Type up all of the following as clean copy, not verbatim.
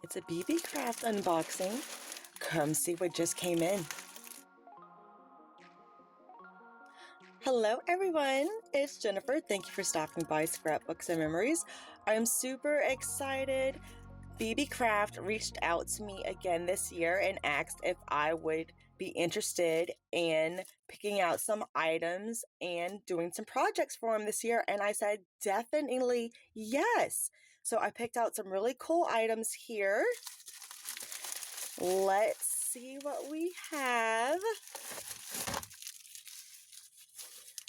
It's a Beebeecraft unboxing. Come see what just came in. Hello everyone, it's Jennifer. Thank you for stopping by Scrapbooks and Memories. I'm super excited. Beebeecraft reached out to me again this year and asked if I would be interested in picking out some items and doing some projects for them this year, and I said definitely yes. So I picked out some really cool items here. Let's see what we have.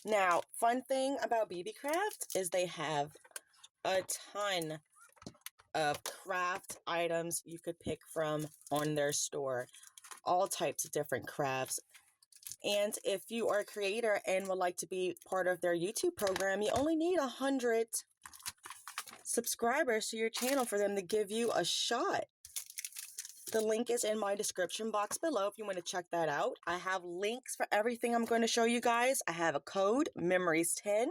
Now, fun thing about Beebeecraft is they have a ton of craft items you could pick from on their store. All types of different crafts. And if you are a creator and would like to be part of their YouTube program, you only need 100 subscribers to your channel for them to give you a shot. The link is in my description box below if you want to check that out. I have links for everything I'm going to show you guys. I have a code, Memories10,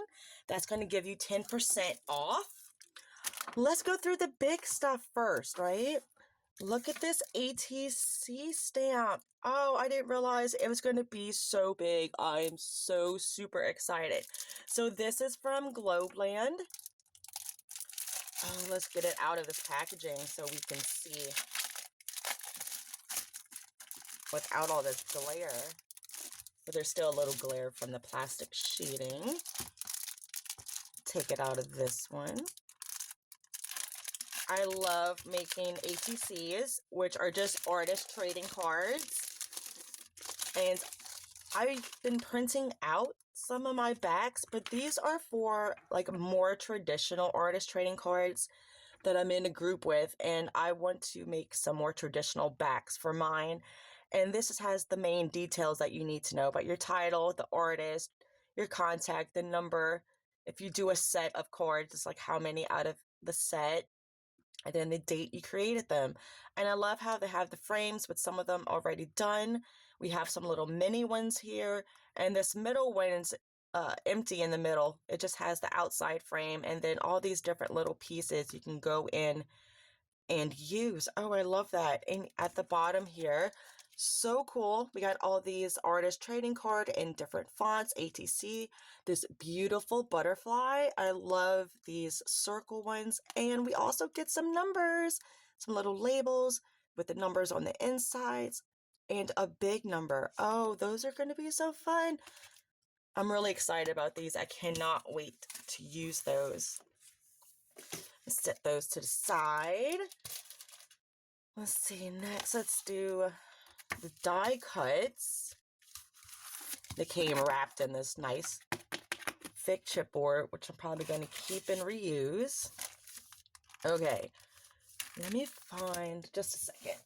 that's going to give you 10% off. Let's go through the big stuff first, right? Look at this ATC stamp. Oh, I didn't realize it was going to be so big. I'm so super excited. So this is from GLOBELAND. Oh, let's get it out of this packaging so we can see without all this glare. But there's still a little glare from the plastic sheeting. Take it out of this one. I love making ATCs, which are just artist trading cards. And I've been printing out some of my backs, but these are for like more traditional artist trading cards that I'm in a group with, and I want to make some more traditional backs for mine. And this has the main details that you need to know about your title, the artist, your contact, the number. If you do a set of cards, it's like how many out of the set, and then the date you created them. And I love how they have the frames with some of them already done. We have some little mini ones here, and this middle one's empty in the middle. It just has the outside frame, and then all these different little pieces you can go in and use. Oh, I love that. And at the bottom here, so cool. We got all these artist trading card in different fonts, ATC, this beautiful butterfly. I love these circle ones. And we also get some numbers, some little labels with the numbers on the insides and a big number. Oh, those are going to be so fun. I'm really excited about these. I cannot wait to use those. Let's set those to the side. Let's see, next let's do the die cuts. They came wrapped in this nice thick chipboard, which I'm probably going to keep and reuse. Okay, let me find, just a second.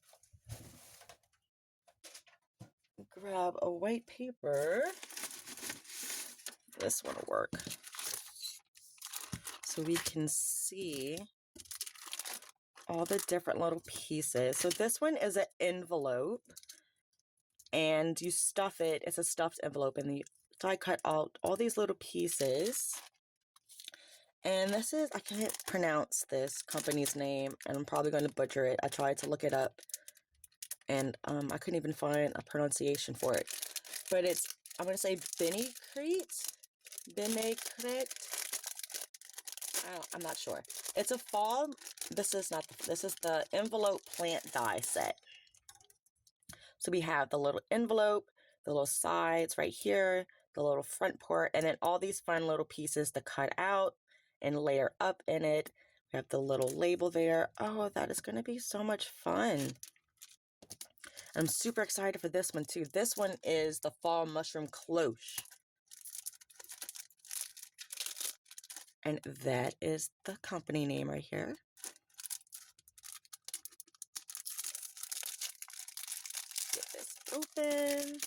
Grab a white paper. This one will work. So we can see all the different little pieces. So this one is an envelope, and you stuff it. It's a stuffed envelope, and you die cut out all these little pieces. And this is, I can't pronounce this company's name, and I'm probably going to butcher it. I tried to look it up, and I couldn't even find a pronunciation for it. But it's, I'm going to say BENECREAT. I'm not sure. It's a fall. This is not. This is the envelope plant die set. So we have the little envelope, the little sides right here, the little front part, and then all these fun little pieces to cut out and layer up in it. We have the little label there. Oh, that is going to be so much fun. I'm super excited for this one too. This one is the fall mushroom cloche. And that is the company name right here. Get this open.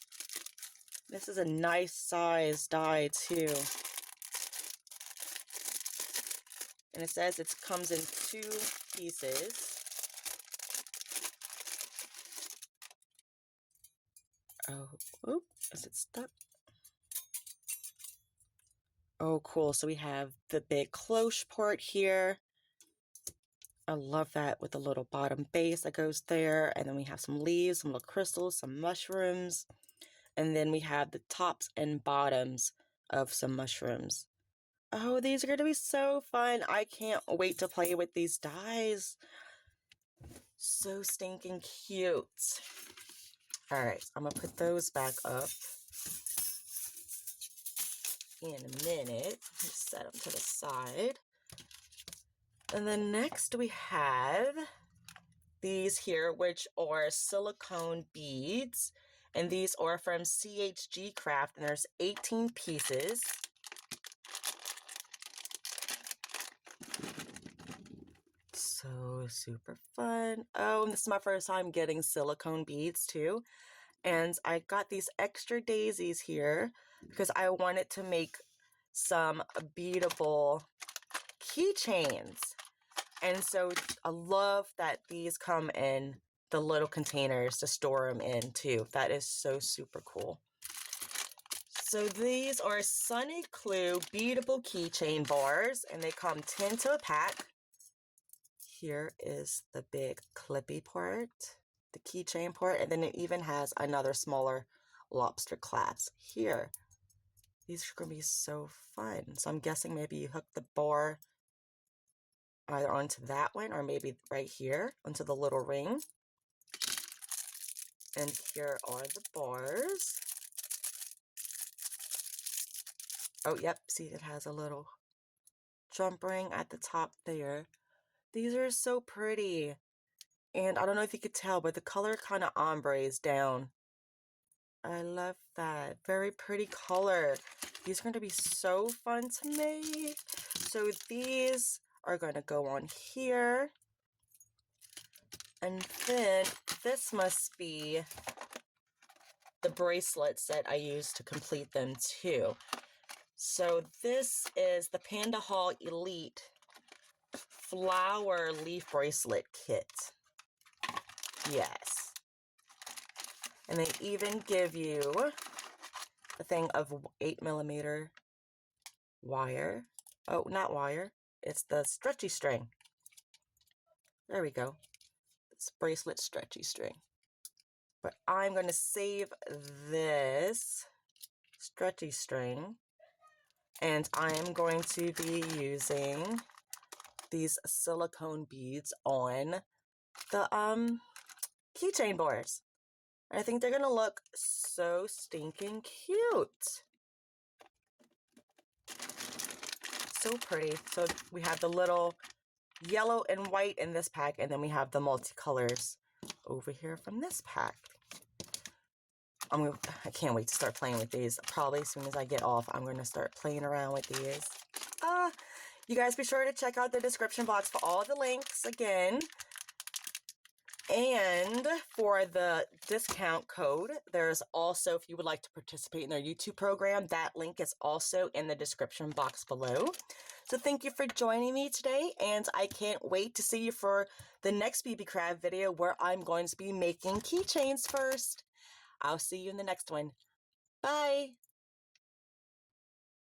This is a nice size die too. And it says it comes in 2 pieces. Oh, oop, is it stuck? Oh, cool. So we have the big cloche part here. I love that with the little bottom base that goes there. And then we have some leaves, some little crystals, some mushrooms. And then we have the tops and bottoms of some mushrooms. Oh, these are going to be so fun. I can't wait to play with these dies. So stinking cute. All right, I'm going to put those back up in a minute. Just set them to the side. And then next we have these here, which are silicone beads. And these are from CHGCRAFT, and there's 18 pieces. So super fun. Oh, and this is my first time getting silicone beads too. And I got these extra daisies here because I wanted to make some beadable keychains. And so I love that these come in the little containers to store them in too. That is so super cool. So these are SUNNYCLUE beadable keychain bars, and they come 10 to a pack. Here is the big clippy part, the keychain part, and then it even has another smaller lobster clasp here. These are going to be so fun. So I'm guessing maybe you hook the bar either onto that one or maybe right here onto the little ring. And here are the bars. Oh, yep. See, it has a little jump ring at the top there. These are so pretty. And I don't know if you could tell, but the color kind of ombres down. I love that. Very pretty color. These are going to be so fun to make. So these are going to go on here. And then this must be the bracelets that I used to complete them too. So this is the PandaHall Elite Flower Leaf Bracelet Kit. Yes. And they even give you a thing of 8mm wire. Oh, not wire. It's the stretchy string. There we go. It's bracelet stretchy string. But I'm going to save this stretchy string. And I am going to be using these silicone beads on the keychain bars. I think they're gonna look so stinking cute. So pretty. So we have the little yellow and white in this pack, and then we have the multicolors over here from this pack. I can't wait to start playing with these. Probably as soon as I get off, I'm going to start playing around with these. You guys be sure to check out the description box for all the links again. And for the discount code, there's also, if you would like to participate in their YouTube program, that link is also in the description box below. So thank you for joining me today, and I can't wait to see you for the next Beebeecraft video where I'm going to be making keychains first. I'll see you in the next one. Bye!